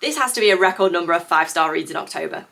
This has to be a record number of 5-star reads in October.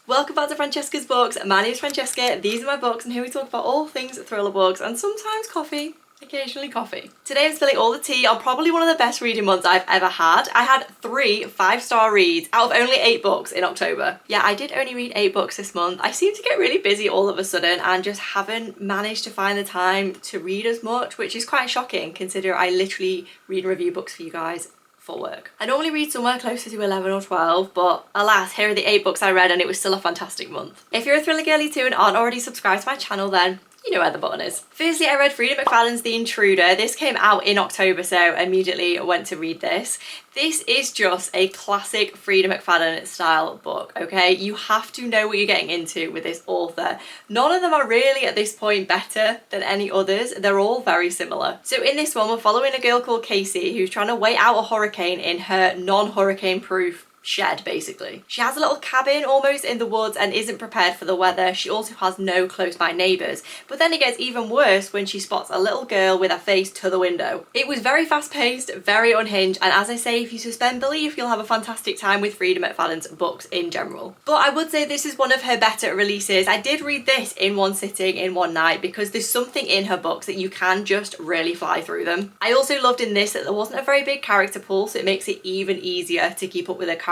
Welcome back to Francesca's Books. My name is Francesca, these are my books, and here we talk about all things thriller books and sometimes coffee. Occasionally coffee. Today I'm spilling all the tea on probably one of the best reading months I've ever had. I had 3 5-star reads out of only 8 books in October. Yeah, I did only read 8 books this month. I seem to get really busy all of a sudden and just haven't managed to find the time to read as much, which is quite shocking considering I literally read and review books for you guys for work. I normally read somewhere closer to 11 or 12, but alas, here are the 8 books I read and it was still a fantastic month. If you're a thriller girly too and aren't already subscribed to my channel, then you know where the button is. Firstly, I read Frida McFadden's The Intruder. This came out in October, so immediately went to read this. This is just a classic Frida McFadden style book, okay? You have to know what you're getting into with this author. None of them are really at this point better than any others. They're all very similar. So in this one, we're following a girl called Casey who's trying to wait out a hurricane in her non-hurricane proof shed, basically. She has a little cabin almost in the woods and isn't prepared for the weather. She also has no close by neighbours. But then it gets even worse when she spots a little girl with her face to the window. It was very fast paced, very unhinged, and as I say, if you suspend belief, you'll have a fantastic time with Frida McFadden's books in general. But I would say this is one of her better releases. I did read this in one sitting, in one night, because there's something in her books that you can just really fly through them. I also loved in this that there wasn't a very big character pool, so it makes it even easier to keep up with her characters.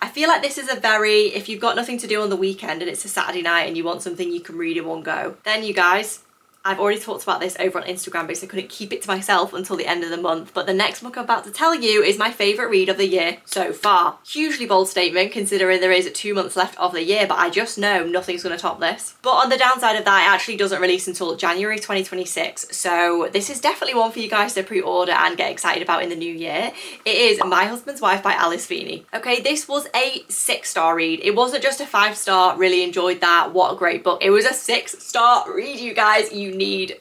I feel like this is a very, if you've got nothing to do on the weekend and it's a Saturday night and you want something you can read in one go, then you guys, I've already talked about this over on Instagram because I couldn't keep it to myself until the end of the month, but the next book I'm about to tell you is my favourite read of the year so far. Hugely bold statement considering there is 2 months left of the year, but I just know nothing's going to top this. But on the downside of that, it actually doesn't release until January 2026, so this is definitely one for you guys to pre-order and get excited about in the new year. It is My Husband's Wife by Alice Feeney. Okay, this was a 6-star read. It wasn't just a 5-star, really enjoyed that, what a great book. It was a 6-star read, you guys. You need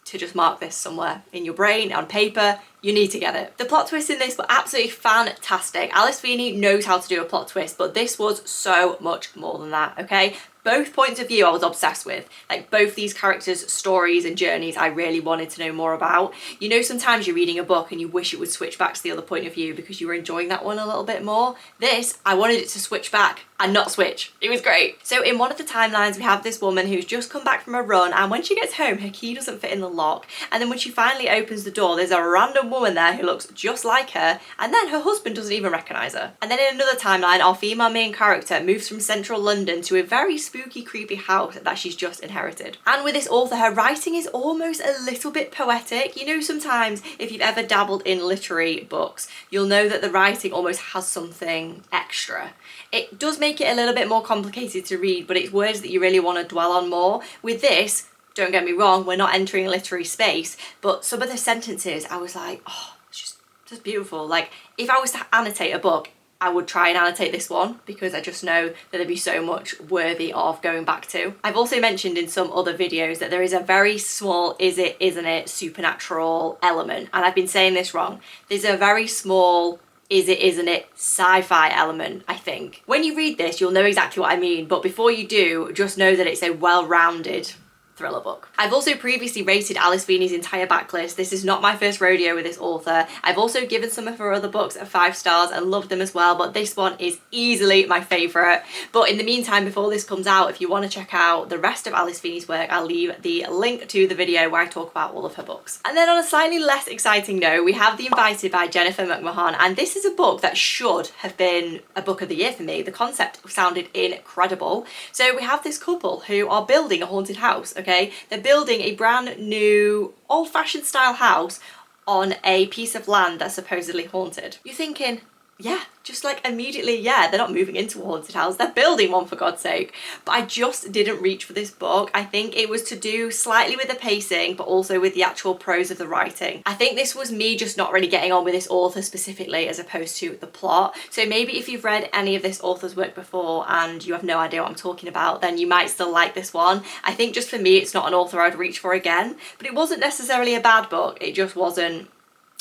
to just mark this somewhere in your brain, on paper. You need to get it. The plot twists in this were absolutely fantastic. Alice Feeney knows how to do a plot twist, but this was so much more than that, okay? Both points of view I was obsessed with. Like, both these characters' stories and journeys I really wanted to know more about. You know, sometimes you're reading a book and you wish it would switch back to the other point of view because you were enjoying that one a little bit more. This, I wanted it to switch back and not switch. It was great. So in one of the timelines, we have this woman who's just come back from a run, and when she gets home, her key doesn't fit in the lock. And then when she finally opens the door, there's a random woman there who looks just like her, and then her husband doesn't even recognise her. And then in another timeline, our female main character moves from central London to a very spooky, creepy house that she's just inherited. And with this author, her writing is almost a little bit poetic. You know, sometimes if you've ever dabbled in literary books, you'll know that the writing almost has something extra. It does make it a little bit more complicated to read, but it's words that you really want to dwell on more. With this, don't get me wrong, we're not entering a literary space, but some of the sentences, I was like, oh, it's just beautiful. Like, if I was to annotate a book, I would try and annotate this one because I just know that there'd be so much worthy of going back to. I've also mentioned in some other videos that there is a very small is it, isn't it supernatural element, and I've been saying this wrong. There's a very small is it, isn't it sci-fi element, I think. When you read this, you'll know exactly what I mean, but before you do, just know that it's a well-rounded thriller book. I've also previously rated Alice Feeney's entire backlist. This is not my first rodeo with this author. I've also given some of her other books 5 stars and loved them as well, but this one is easily my favourite. But in the meantime, before this comes out, if you want to check out the rest of Alice Feeney's work, I'll leave the link to the video where I talk about all of her books. And then on a slightly less exciting note, we have The Invited by Jennifer McMahon, and this is a book that should have been a book of the year for me. The concept sounded incredible. So we have this couple who are building a haunted house, okay? They're building a brand new old-fashioned style house on a piece of land that's supposedly haunted. You're thinking, yeah, just like immediately, yeah, they're not moving into a haunted house, they're building one for God's sake. But I just didn't reach for this book. I think it was to do slightly with the pacing, but also with the actual prose of the writing. I think this was me just not really getting on with this author specifically as opposed to the plot. So maybe if you've read any of this author's work before and you have no idea what I'm talking about, then you might still like this one. I think just for me, it's not an author I'd reach for again, but it wasn't necessarily a bad book. It just wasn't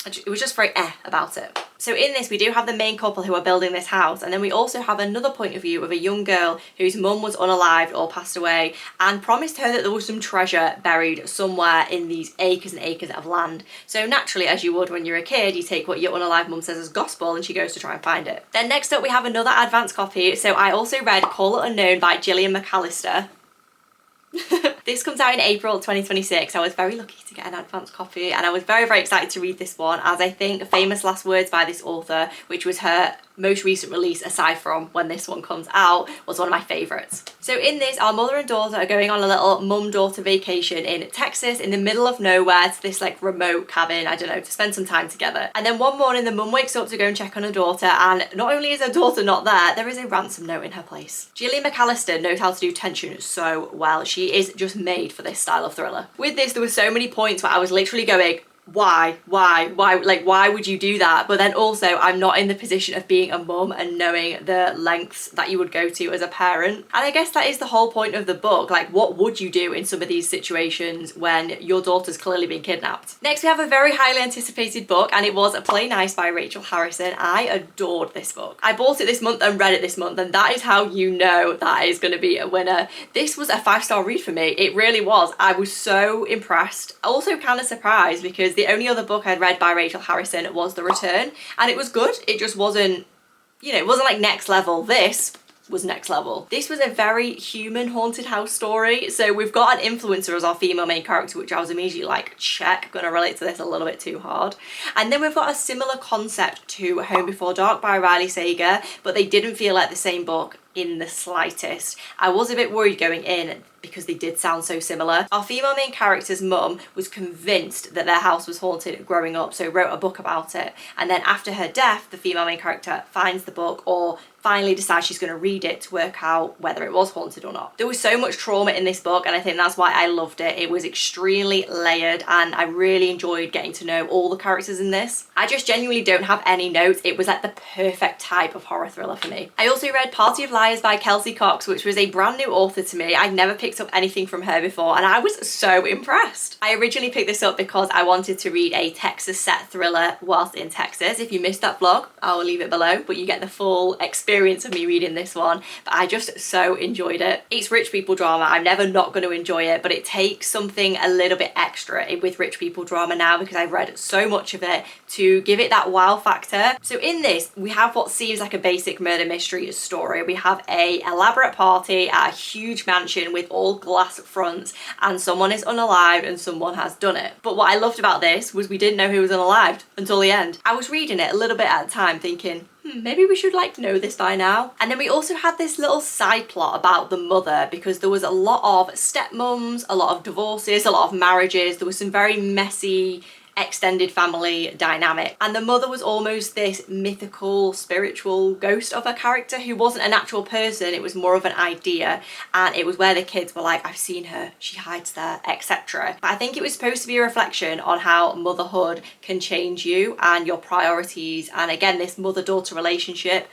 It was just very about it. So in this, we do have the main couple who are building this house, and then we also have another point of view of a young girl whose mum was unalived or passed away and promised her that there was some treasure buried somewhere in these acres and acres of land. So naturally, as you would when you're a kid, you take what your unalived mum says as gospel and she goes to try and find it. Then next up, we have another advanced copy. So I also read Call It Unknown by Gillian McAllister. This comes out in April 2026. I was very lucky to get an advance copy, and I was very, very excited to read this one, as I think Famous Last Words by this author, which was her most recent release aside from when this one comes out, was one of my favourites. So in this, our mother and daughter are going on a little mum-daughter vacation in Texas in the middle of nowhere to this like remote cabin, I don't know, to spend some time together. And then one morning the mum wakes up to go and check on her daughter, and not only is her daughter not there is a ransom note in her place. Gillian McAllister knows how to do tension so well. She is just made for this style of thriller. With this, there were so many points where I was literally going, why, like why would you do that? But then also I'm not in the position of being a mum and knowing the lengths that you would go to as a parent. And I guess that is the whole point of the book. Like, what would you do in some of these situations when your daughter's clearly been kidnapped? Next, we have a very highly anticipated book, and it was Play Nice by Rachel Harrison. I adored this book. I bought it this month and read it this month, and that is how you know that is going to be a winner. This was a 5-star read for me. It really was. I was so impressed. Also kind of surprised, because the only other book I'd read by Rachel Harrison was The Return, and it was good. It just wasn't, you know, it wasn't like next level. This was next level. This was a very human haunted house story. So we've got an influencer as our female main character, which I was immediately like, check, gonna relate to this a little bit too hard. And then we've got a similar concept to Home Before Dark by Riley Sager, but they didn't feel like the same book in the slightest. I was a bit worried going in because they did sound so similar. Our female main character's mum was convinced that their house was haunted growing up, so wrote a book about it. And then after her death, the female main character finds the book, or finally decides she's going to read it to work out whether it was haunted or not. There was so much trauma in this book, and I think that's why I loved it. It was extremely layered, and I really enjoyed getting to know all the characters in this. I just genuinely don't have any notes. It was like the perfect type of horror thriller for me. I also read Party of Liars by Kelsey Cox, which was a brand new author to me. I'd never picked up anything from her before, and I was so impressed. I originally picked this up because I wanted to read a Texas set thriller whilst in Texas. If you missed that vlog, I will leave it below, but you get the full experience of me reading this one. But I just so enjoyed it. It's rich people drama. I'm never not going to enjoy it, but it takes something a little bit extra with rich people drama now, because I've read so much of it, to give it that wow factor. So in this, we have what seems like a basic murder mystery story. We have a elaborate party at a huge mansion with all glass fronts, and someone is unalived and someone has done it. But what I loved about this was we didn't know who was unalived until the end. I was reading it a little bit at a time thinking, maybe we should like know this by now. And then we also had this little side plot about the mother, because there was a lot of stepmoms, a lot of divorces, a lot of marriages. There was some very messy extended family dynamic, and the mother was almost this mythical spiritual ghost of a character who wasn't an actual person. It was more of an idea, and it was where the kids were like, I've seen her, she hides there, etc. But I think it was supposed to be a reflection on how motherhood can change you and your priorities, and again, this mother-daughter relationship.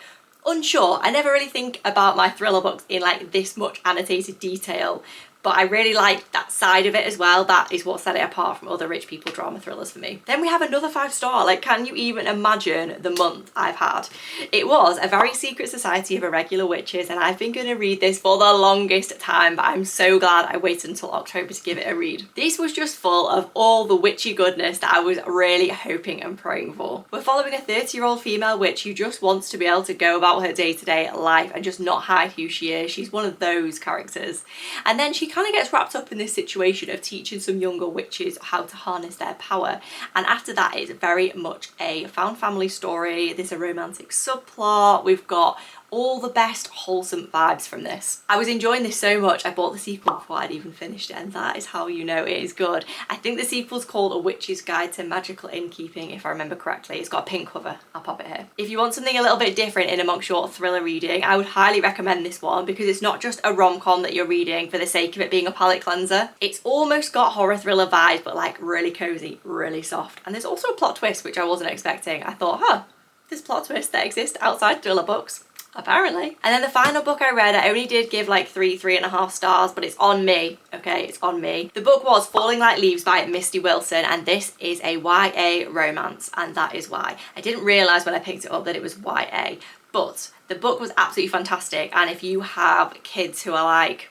Unsure. I never really think about my thriller books in like this much annotated detail, but I really like that side of it as well. That is what set it apart from other rich people drama thrillers for me. Then we have another 5-star. Like, can you even imagine the month I've had? It was A Very Secret Society of Irregular Witches, and I've been going to read this for the longest time, but I'm so glad I waited until October to give it a read. This was just full of all the witchy goodness that I was really hoping and praying for. We're following a 30-year-old female witch who just wants to be able to go about her day-to-day life and just not hide who she is. She's one of those characters. And then she kind of gets wrapped up in this situation of teaching some younger witches how to harness their power, and after that it's very much a found family story. There's a romantic subplot. We've got all the best wholesome vibes from this. I was enjoying this so much I bought the sequel before I'd even finished it, and that is how you know it is good. I think the sequel's called A Witch's Guide to Magical Innkeeping, if I remember correctly. It's got a pink cover. I'll pop it here. If you want something a little bit different in amongst your thriller reading, I would highly recommend this one, because it's not just a rom-com that you're reading for the sake of it being a palate cleanser. It's almost got horror thriller vibes, but like really cozy, really soft. And there's also a plot twist which I wasn't expecting. I thought, huh, there's plot twists that exist outside thriller books. apparently. And then the final book I read, I only did give like 3.5 stars, but it's on me, okay, it's on me. The book was Falling Like Leaves by Misty Wilson, and this is a YA romance, and that is why. I didn't realise when I picked it up that it was YA, but the book was absolutely fantastic. And if you have kids who are like,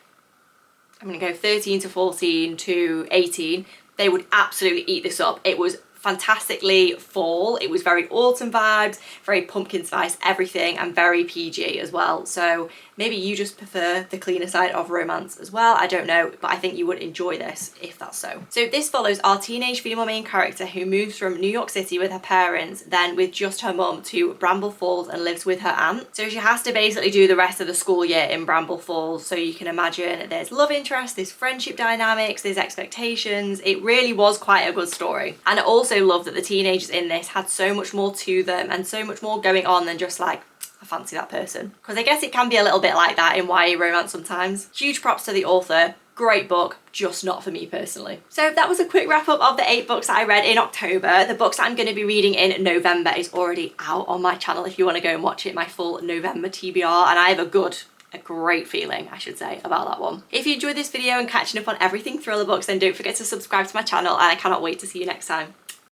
I'm gonna go 13 to 14 to 18, they would absolutely eat this up. It was fantastically fall. It was very autumn vibes, very pumpkin spice everything, and very PG as well. So maybe you just prefer the cleaner side of romance as well, I don't know, but I think you would enjoy this if that's so. So this follows our teenage female main character who moves from New York City with her parents, then with just her mum, to Bramble Falls and lives with her aunt. So she has to basically do the rest of the school year in Bramble Falls, so you can imagine there's love interest, there's friendship dynamics, there's expectations. It really was quite a good story. And I also love that the teenagers in this had so much more to them and so much more going on than just like, I fancy that person. Because I guess it can be a little bit like that in YA romance sometimes. Huge props to the author. Great book, just not for me personally. So that was a quick wrap up of the 8 books that I read in October. The books that I'm going to be reading in November is already out on my channel if you want to go and watch it, my full November TBR, and I have a great feeling, I should say, about that one. If you enjoyed this video and catching up on everything thriller books, then don't forget to subscribe to my channel, and I cannot wait to see you next time.